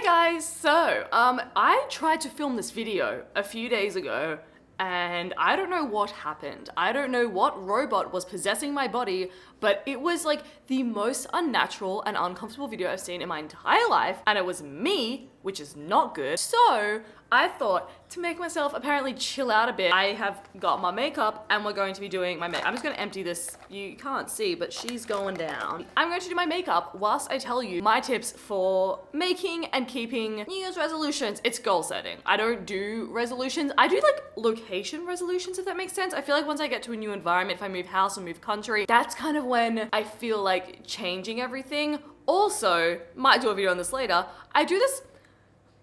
Guys, so I tried to film this video a few days ago and I don't know what happened. I don't know what robot was possessing my body, but it was like the most unnatural and uncomfortable video I've seen in my entire life, and it was me, which is not good. So I thought, to make myself apparently chill out a bit, I have got my makeup and we're going to be doing my makeup. I'm just gonna empty this. You can't see, but she's going down. I'm going to do my makeup whilst I tell you my tips for making and keeping New Year's resolutions. It's goal setting. I don't do resolutions. I do like location resolutions, if that makes sense. I feel like once I get to a new environment, if I move house or move country, that's kind of when I feel like changing everything. Also, might do a video on this later, I do this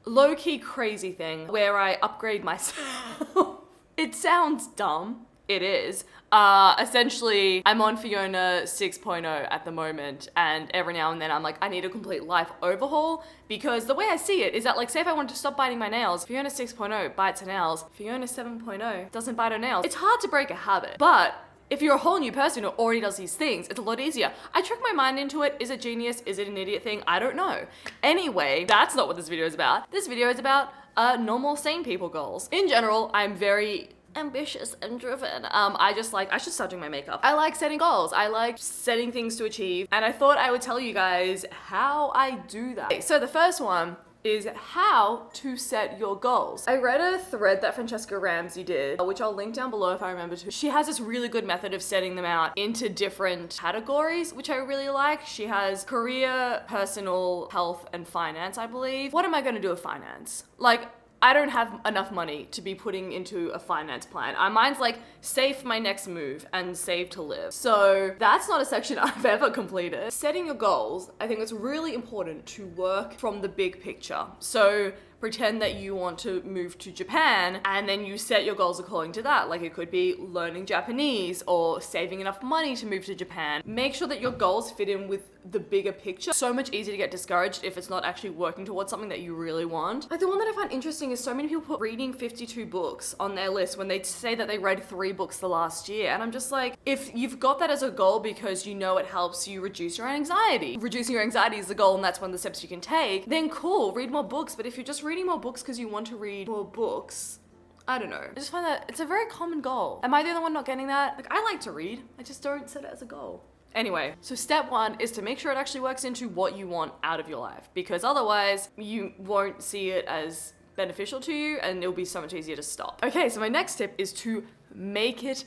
low-key crazy thing where I upgrade myself. It sounds dumb. It is. Essentially, I'm on Fiona 6.0 at the moment, and every now and then I'm like, I need a complete life overhaul, because the way I see it is that, like, say if I wanted to stop biting my nails, Fiona 6.0 bites her nails, Fiona 7.0 doesn't bite her nails. It's hard to break a habit, but if you're a whole new person who already does these things, it's a lot easier. I trick my mind into it. Is it genius? Is it an idiot thing? I don't know. Anyway, that's not what this video is about. This video is about normal sane people goals. In general, I'm very ambitious and driven. I should start doing my makeup. I like setting goals. I like setting things to achieve. And I thought I would tell you guys how I do that. Okay, so the first one is how to set your goals. I read a thread that Francesca Ramsey did, which I'll link down below if I remember to. She has this really good method of setting them out into different categories, which I really like. She has career, personal, health, and finance, I believe. What am I gonna do with finance? Like, I don't have enough money to be putting into a finance plan. Mine's like, save for my next move and save to live. So that's not a section I've ever completed. Setting your goals, I think it's really important to work from the big picture. So pretend that you want to move to Japan and then you set your goals according to that. Like, it could be learning Japanese or saving enough money to move to Japan. Make sure that your goals fit in with the bigger picture. So much easier to get discouraged if it's not actually working towards something that you really want. Like, the one that I find interesting is so many people put reading 52 books on their list when they say that they read 3 books the last year. And I'm just like, if you've got that as a goal because you know it helps you reduce your anxiety, reducing your anxiety is the goal and that's one of the steps you can take, then cool, read more books. But if you're just reading more books because you want to read more books, I don't know. I just find that it's a very common goal. Am I the only one not getting that? Like, I like to read, I just don't set it as a goal. Anyway, so step 1 is to make sure it actually works into what you want out of your life, because otherwise you won't see it as beneficial to you and it'll be so much easier to stop. Okay, so my next tip is to make it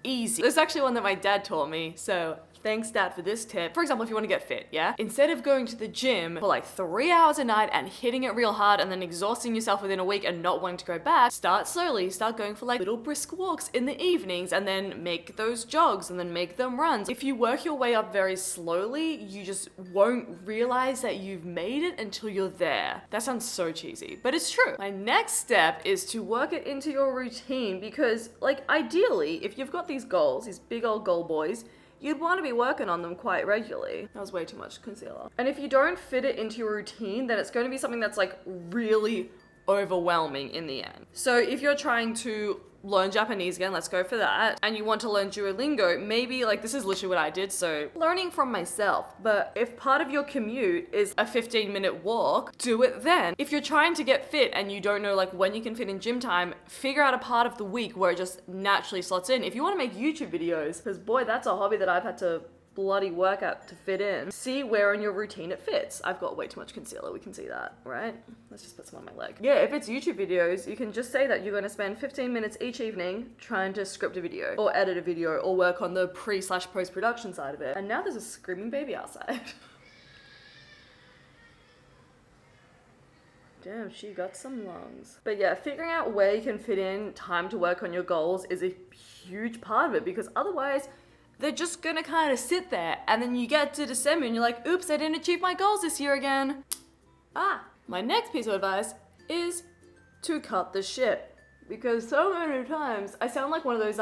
easy. This is actually one that my dad taught me, so thanks, Dad, for this tip. For example, if you want to get fit, yeah? Instead of going to the gym for like 3 hours a night and hitting it real hard and then exhausting yourself within a week and not wanting to go back, start slowly. Start going for like little brisk walks in the evenings and then make those jogs and then make them runs. If you work your way up very slowly, you just won't realize that you've made it until you're there. That sounds so cheesy, but it's true. My next step is to work it into your routine, because, like, ideally, if you've got these goals, these big old goal boys, you'd want to be working on them quite regularly. That was way too much concealer. And if you don't fit it into your routine, then it's going to be something that's like really overwhelming in the end. So if you're trying to learn Japanese again, let's go for that, and you want to learn Duolingo, maybe, like, this is literally what I did, so learning from myself. But if part of your commute is a 15-minute walk, do it then. If you're trying to get fit and you don't know like when you can fit in gym time, figure out a part of the week where it just naturally slots in. If you want to make YouTube videos, because boy, that's a hobby that I've had to bloody work out to fit in. See where in your routine it fits. I've got way too much concealer, we can see that, right? Let's just put some on my leg. Yeah, if it's YouTube videos, you can just say that you're gonna spend 15 minutes each evening trying to script a video or edit a video or work on the pre/post-production side of it. And now there's a screaming baby outside. Damn, she got some lungs. But yeah, figuring out where you can fit in time to work on your goals is a huge part of it, because otherwise they're just gonna kind of sit there, and then you get to December and you're like, oops, I didn't achieve my goals this year again. My next piece of advice is to cut the shit. Because so many times I sound like one of those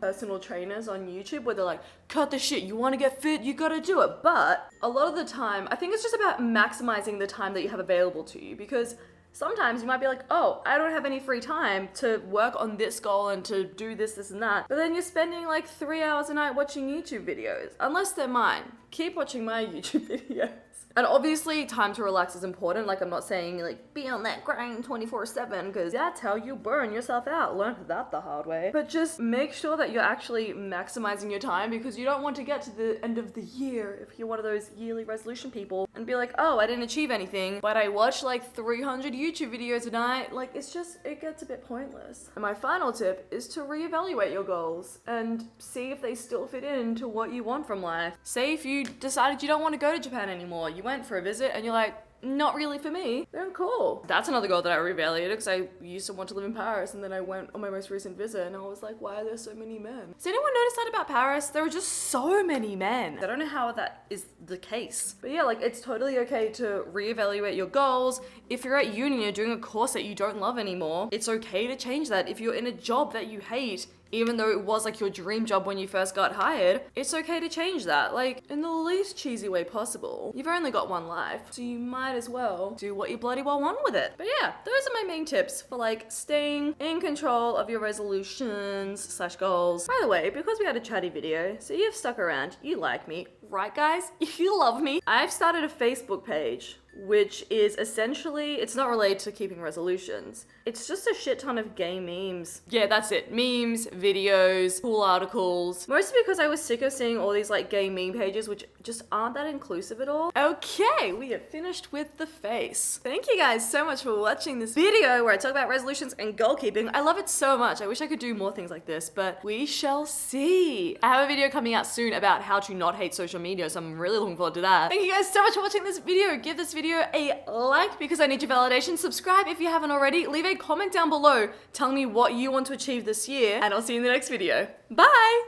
personal trainers on YouTube where they're like, cut the shit, you want to get fit, you gotta do it. But a lot of the time, I think it's just about maximizing the time that you have available to you, because Sometimes you might be like, oh, I don't have any free time to work on this goal and to do this, this, and that. But then you're spending like 3 hours a night watching YouTube videos. Unless they're mine. Keep watching my YouTube videos. And obviously, time to relax is important. Like, I'm not saying, like, be on that grind 24/7, because that's how you burn yourself out. Learned that the hard way. But just make sure that you're actually maximizing your time, because you don't want to get to the end of the year, if you're one of those yearly resolution people, and be like, oh, I didn't achieve anything, but I watched like 300 YouTube videos a night. Like, it gets a bit pointless. And my final tip is to reevaluate your goals and see if they still fit into what you want from life. Say if you decided you don't want to go to Japan anymore, you went for a visit and you're like, not really for me, then cool. That's another goal that I reevaluated, because I used to want to live in Paris, and then I went on my most recent visit and I was like, why are there so many men? Does anyone notice that about Paris? There are just so many men. I don't know how that is the case. But yeah, like, it's totally okay to reevaluate your goals. If you're at uni and you're doing a course that you don't love anymore, it's okay to change that. If you're in a job that you hate, even though it was like your dream job when you first got hired, it's okay to change that, like, in the least cheesy way possible. You've only got one life, so you might as well do what you bloody well want with it. But yeah, those are my main tips for like staying in control of your resolutions / goals. By the way, because we had a chatty video, so you've stuck around, you like me, right guys? You love me. I've started a Facebook page, which is essentially, it's not related to keeping resolutions. It's just a shit ton of gay memes. Yeah, that's it. Memes, videos, cool articles. Mostly because I was sick of seeing all these like gay meme pages, which just aren't that inclusive at all. Okay, we have finished with the face. Thank you guys so much for watching this video where I talk about resolutions and goal keeping. I love it so much. I wish I could do more things like this, but we shall see. I have a video coming out soon about how to not hate social media, so I'm really looking forward to that. Thank you guys so much for watching this video. Give this video a like because I need your validation. Subscribe if you haven't already. Leave a comment down below telling me what you want to achieve this year, and I'll see you in the next video. Bye!